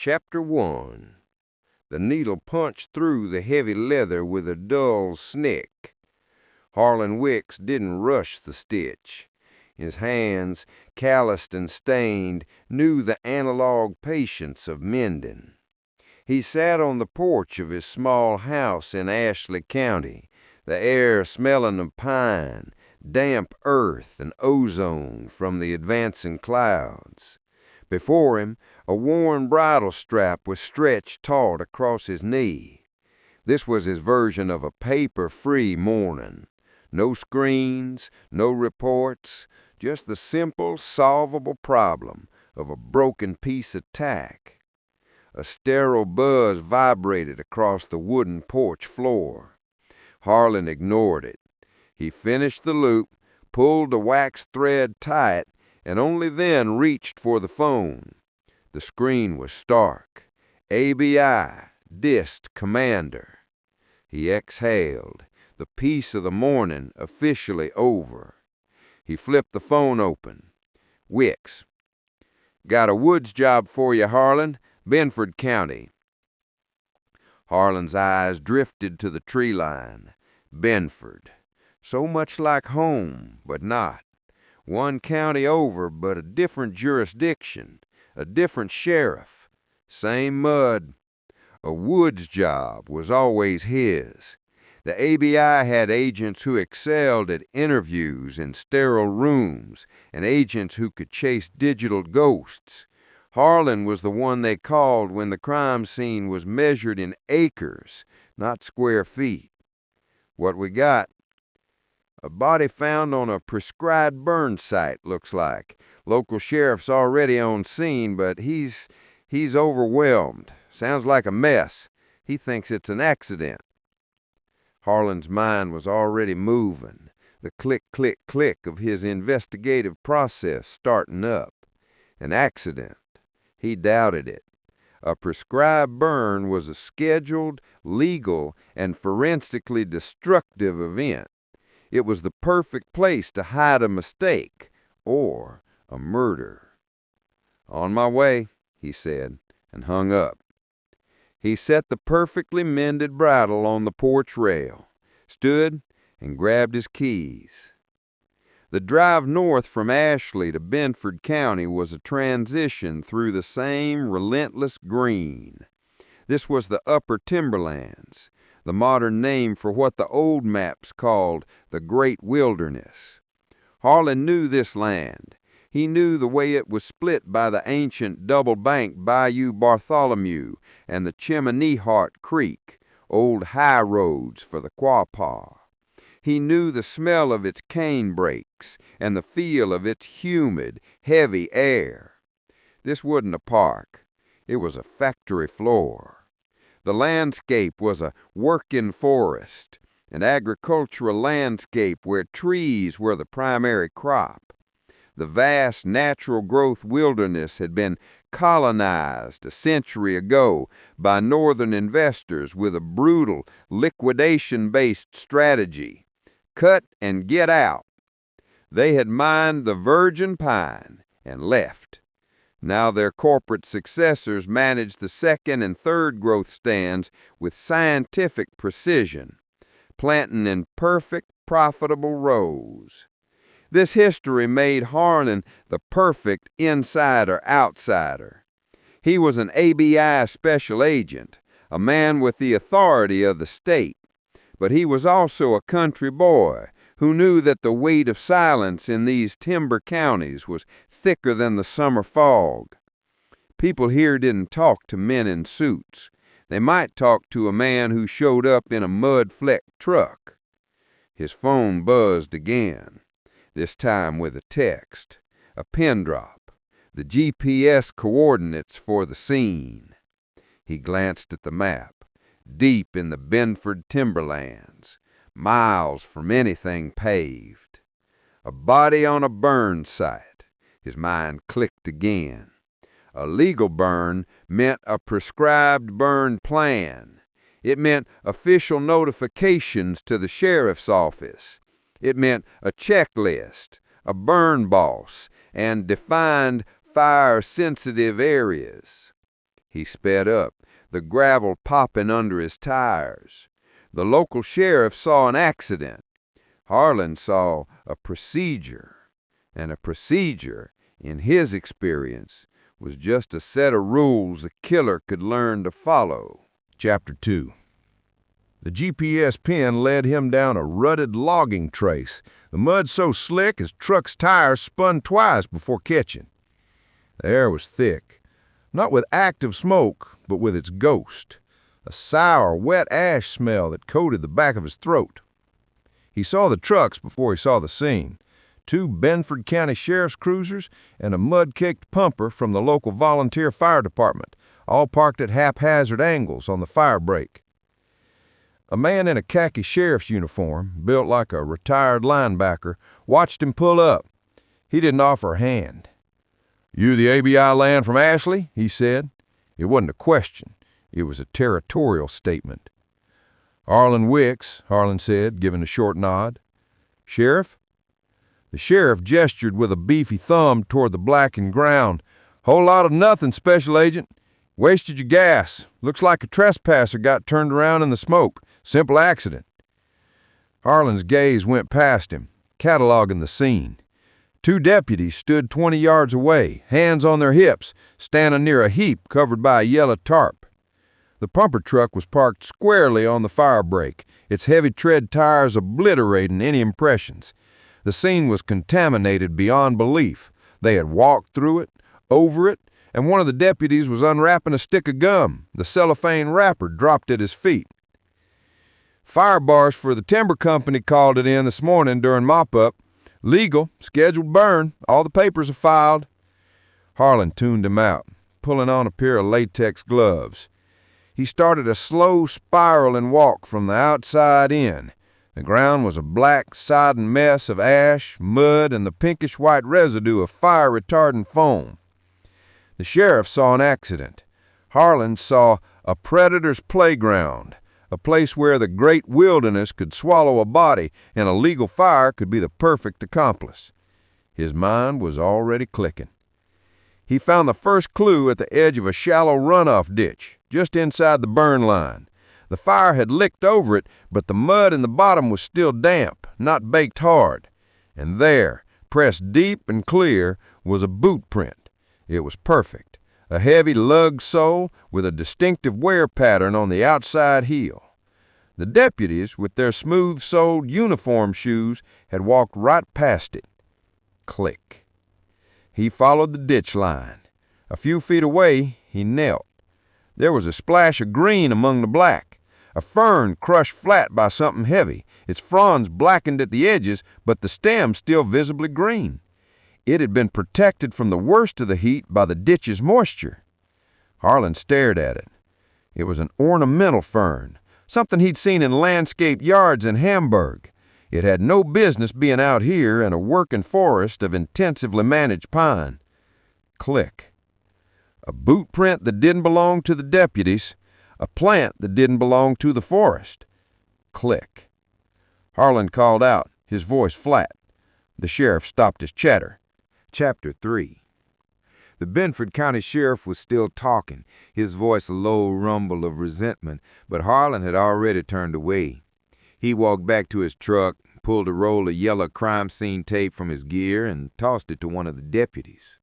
Chapter 1. The needle punched through the heavy leather with a dull snick. Harlan Wickes didn't rush the stitch. His hands, calloused and stained, knew the analog patience of mending. He sat on the porch of his small house in Ashley County, the air smelling of pine, damp earth, and ozone from the advancing clouds. Before him, a worn bridle strap was stretched taut across his knee. This was his version of a paper-free morning. No screens, no reports, just the simple, solvable problem of a broken piece of tack. A sterile buzz vibrated across the wooden porch floor. Harlan ignored it. He finished the loop, pulled the wax thread tight, and only then reached for the phone. The screen was stark. ABI, DIST Commander. He exhaled, the peace of the morning officially over. He flipped the phone open. Wickes. Got a woods job for you, Harlan. Benford County. Harlan's eyes drifted to the tree line. Benford. So much like home, but not. One county over, but a different jurisdiction, a different sheriff. Same mud. A woods job was always his. The ABI had agents who excelled at interviews in sterile rooms, and agents who could chase digital ghosts. Harlan was the one they called when the crime scene was measured in acres, not square feet. What we got? A body found on a prescribed burn site, looks like. Local sheriff's already on scene, but he's overwhelmed. Sounds like a mess. He thinks it's an accident. Harlan's mind was already moving, the click, click, click of his investigative process starting up. An accident. He doubted it. A prescribed burn was a scheduled, legal, and forensically destructive event. It was the perfect place to hide a mistake or a murder. On my way, he said, and hung up. He set the perfectly mended bridle on the porch rail, stood, and grabbed his keys. The drive north from Ashley to Benford County was a transition through the same relentless green. This was the Upper Timberlands, the modern name for what the old maps called the Great Wilderness. Harlan knew this land. He knew the way it was split by the ancient double-banked Bayou Bartholomew and the Chimney-Heart Creek, old high roads for the Quapaw. He knew the smell of its cane brakes and the feel of its humid, heavy air. This wasn't a park. It was a factory floor. The landscape was a working forest, an agricultural landscape where trees were the primary crop. The vast natural growth wilderness had been colonized a century ago by northern investors with a brutal, liquidation-based strategy. Cut and get out. They had mined the virgin pine and left. Now their corporate successors managed the second and third growth stands with scientific precision, planting in perfect, profitable rows. This history made Harlan the perfect insider-outsider. He was an ABI special agent, a man with the authority of the state, but he was also a country boy who knew that the weight of silence in these timber counties was thicker than the summer fog. People here didn't talk to men in suits. They might talk to a man who showed up in a mud-flecked truck. His phone buzzed again, this time with a text, a pin drop, the GPS coordinates for the scene. He glanced at the map. Deep in the Benford timberlands, miles from anything paved. A body on a burn site. His mind clicked again. A legal burn meant a prescribed burn plan. It meant official notifications to the sheriff's office. It meant a checklist, a burn boss, and defined fire-sensitive areas. He sped up, the gravel popping under his tires. The local sheriff saw an accident. Harlan saw a procedure. And a procedure, in his experience, was just a set of rules a killer could learn to follow. Chapter 2. The GPS pin led him down a rutted logging trace, the mud so slick his truck's tires spun twice before catching. The air was thick, not with active smoke, but with its ghost, a sour, wet ash smell that coated the back of his throat. He saw the trucks before he saw the scene, 2 Benford County Sheriff's cruisers and a mud-caked pumper from the local volunteer fire department, all parked at haphazard angles on the fire break. A man in a khaki sheriff's uniform, built like a retired linebacker, watched him pull up. He didn't offer a hand. "You the ABI land from Ashley?" he said. It wasn't a question. It was a territorial statement. "Harlan Wickes," Harlan said, giving a short nod. "Sheriff?" The sheriff gestured with a beefy thumb toward the blackened ground. "Whole lot of nothing, Special Agent. Wasted your gas. Looks like a trespasser got turned around in the smoke. Simple accident." Harlan's gaze went past him, cataloging the scene. 2 deputies stood 20 yards away, hands on their hips, standing near a heap covered by a yellow tarp. The pumper truck was parked squarely on the fire break, its heavy tread tires obliterating any impressions. The scene was contaminated beyond belief. They had walked through it, over it, and one of the deputies was unwrapping a stick of gum. The cellophane wrapper dropped at his feet. "Fire bars for the timber company called it in this morning during mop-up. Legal, scheduled burn, all the papers are filed." Harlan tuned him out, pulling on a pair of latex gloves. He started a slow spiraling walk from the outside in. The ground was a black, sodden mess of ash, mud, and the pinkish-white residue of fire-retardant foam. The sheriff saw an accident. Harlan saw a predator's playground, a place where the great wilderness could swallow a body and a legal fire could be the perfect accomplice. His mind was already clicking. He found the first clue at the edge of a shallow runoff ditch, just inside the burn line. The fire had licked over it, but the mud in the bottom was still damp, not baked hard. And there, pressed deep and clear, was a boot print. It was perfect, a heavy lug sole with a distinctive wear pattern on the outside heel. The deputies, with their smooth-soled uniform shoes, had walked right past it. Click. He followed the ditch line. A few feet away, he knelt. There was a splash of green among the black. A fern crushed flat by something heavy, its fronds blackened at the edges, but the stem still visibly green. It had been protected from the worst of the heat by the ditch's moisture. Harlan stared at it. It was an ornamental fern, something he'd seen in landscape yards in Hamburg. It had no business being out here in a working forest of intensively managed pine. Click. A boot print that didn't belong to the deputies, a plant that didn't belong to the forest. Click. Harlan called out, his voice flat. The sheriff stopped his chatter. Chapter 3. The Benford County Sheriff was still talking, his voice a low rumble of resentment, but Harlan had already turned away. He walked back to his truck, pulled a roll of yellow crime scene tape from his gear, and tossed it to one of the deputies.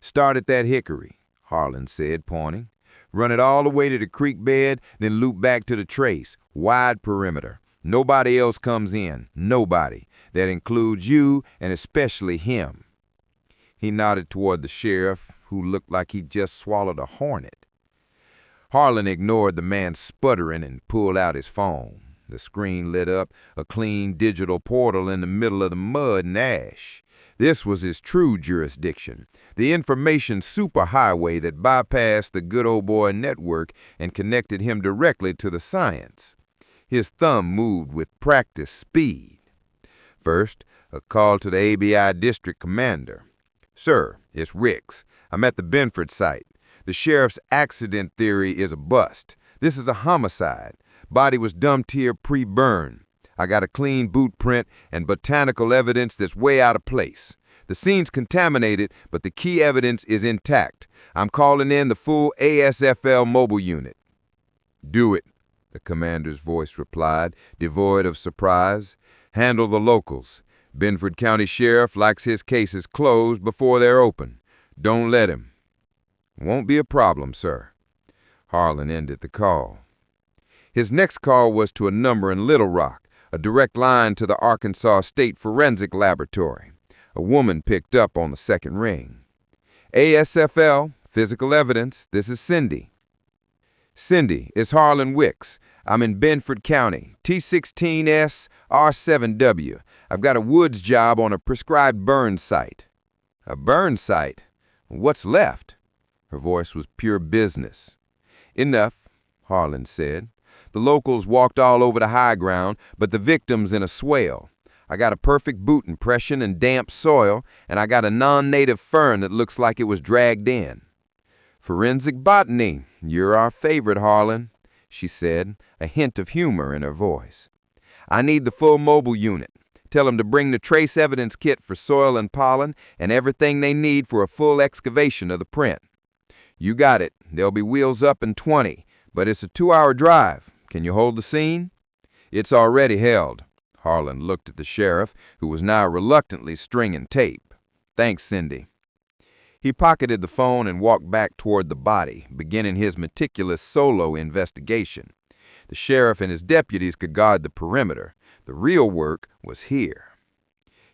"Start at that hickory," Harlan said, pointing. "Run it all the way to the creek bed, then loop back to the trace. Wide perimeter. Nobody else comes in. Nobody. That includes you and especially him." He nodded toward the sheriff, who looked like he'd just swallowed a hornet. Harlan ignored the man's sputtering and pulled out his phone. The screen lit up, a clean digital portal in the middle of the mud and ash. This was his true jurisdiction, the information superhighway that bypassed the good old boy network and connected him directly to the science. His thumb moved with practiced speed. First, a call to the ABI district commander. "Sir, it's Ricks. I'm at the Benford site. The sheriff's accident theory is a bust. This is a homicide. Body was dumped here pre-burn. I got a clean boot print and botanical evidence that's way out of place. The scene's contaminated, but the key evidence is intact. I'm calling in the full ASFL mobile unit." "Do it," the commander's voice replied, devoid of surprise. "Handle the locals. Benford County Sheriff likes his cases closed before they're open. Don't let him." "Won't be a problem, sir." Harlan ended the call. His next call was to a number in Little Rock, a direct line to the Arkansas State Forensic Laboratory. A woman picked up on the second ring. "ASFL, physical evidence, this is Cindy." "Cindy, it's Harlan Wickes. I'm in Benford County, T16S R7W. I've got a woods job on a prescribed burn site." "A burn site? What's left?" Her voice was pure business. "Enough," Harlan said. "The locals walked all over the high ground, but the victim's in a swale. I got a perfect boot impression in damp soil, and I got a non-native fern that looks like it was dragged in." "Forensic botany, you're our favorite, Harlan," she said, a hint of humor in her voice. "I need the full mobile unit. Tell them to bring the trace evidence kit for soil and pollen and everything they need for a full excavation of the print." "You got it. They'll be wheels up in 20, but it's a 2-hour drive. Can you hold the scene?" "It's already held." Harlan looked at the sheriff, who was now reluctantly stringing tape. "Thanks, Cindy." He pocketed the phone and walked back toward the body, beginning his meticulous solo investigation. The sheriff and his deputies could guard the perimeter. The real work was here.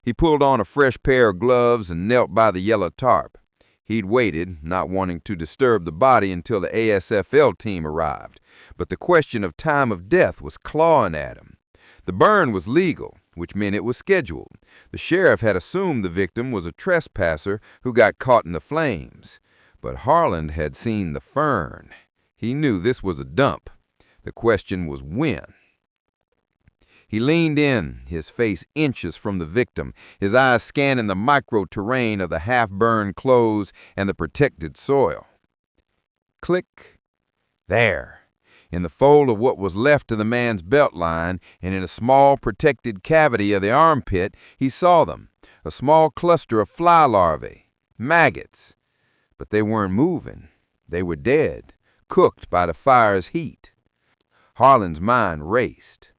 He pulled on a fresh pair of gloves and knelt by the yellow tarp. He'd waited, not wanting to disturb the body until the ASFL team arrived, but the question of time of death was clawing at him. The burn was legal, which meant it was scheduled. The sheriff had assumed the victim was a trespasser who got caught in the flames. But Harlan had seen the fern. He knew this was a dump. The question was when. He leaned in, his face inches from the victim, his eyes scanning the micro-terrain of the half-burned clothes and the protected soil. Click. There. In the fold of what was left of the man's belt line and in a small protected cavity of the armpit, he saw them, a small cluster of fly larvae, maggots. But they weren't moving. They were dead, cooked by the fire's heat. Harlan's mind raced.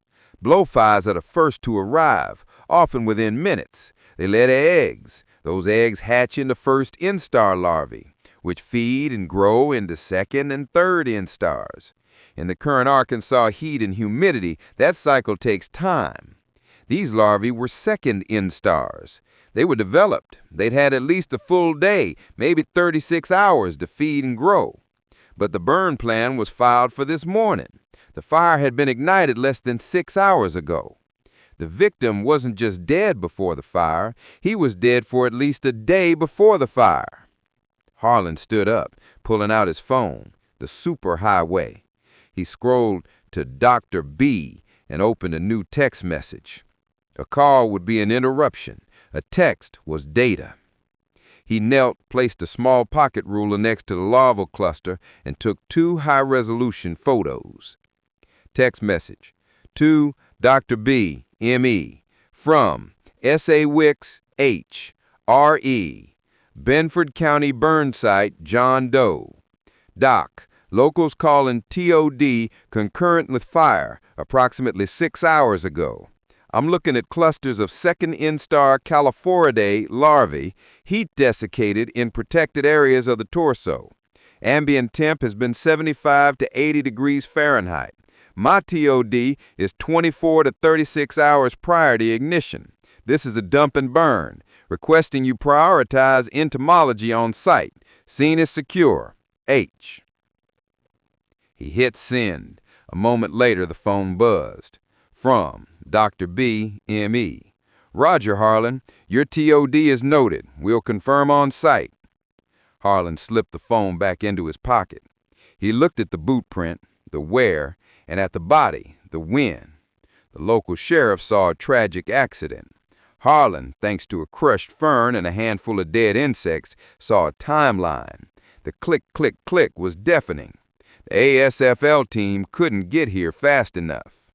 Blowflies are the first to arrive, often within minutes. They lay their eggs. Those eggs hatch into first instar larvae, which feed and grow into second and third instars. In the current Arkansas heat and humidity, that cycle takes time. These larvae were second instars. They were developed. They'd had at least a full day, maybe 36 hours to feed and grow. But the burn plan was filed for this morning. The fire had been ignited less than 6 hours ago. The victim wasn't just dead before the fire, he was dead for at least a day before the fire. Harlan stood up, pulling out his phone, the superhighway. He scrolled to Dr. B and opened a new text message. A call would be an interruption. A text was data. He knelt, placed a small pocket ruler next to the larval cluster, and took 2 high-resolution photos. Text message. To Dr. B, M.E. From S.A. Wickes, H. R.E. Benford County Burn Site, John Doe. Doc, locals calling TOD concurrent with fire approximately 6 hours ago. I'm looking at clusters of second instar Calloused larvae, heat desiccated in protected areas of the torso. Ambient temp has been 75 to 80 degrees Fahrenheit. My TOD is 24 to 36 hours prior to ignition. This is a dump and burn. Requesting you prioritize entomology on site. Scene is secure. H. He hit send. A moment later, the phone buzzed. From Dr. B, M.E. Roger, Harlan. Your TOD is noted. We'll confirm on site. Harlan slipped the phone back into his pocket. He looked at the boot print, the wear, and at the body, the wind. The local sheriff saw a tragic accident. Harlan, thanks to a crushed fern and a handful of dead insects, saw a timeline. The click, click, click was deafening. The ASFL team couldn't get here fast enough.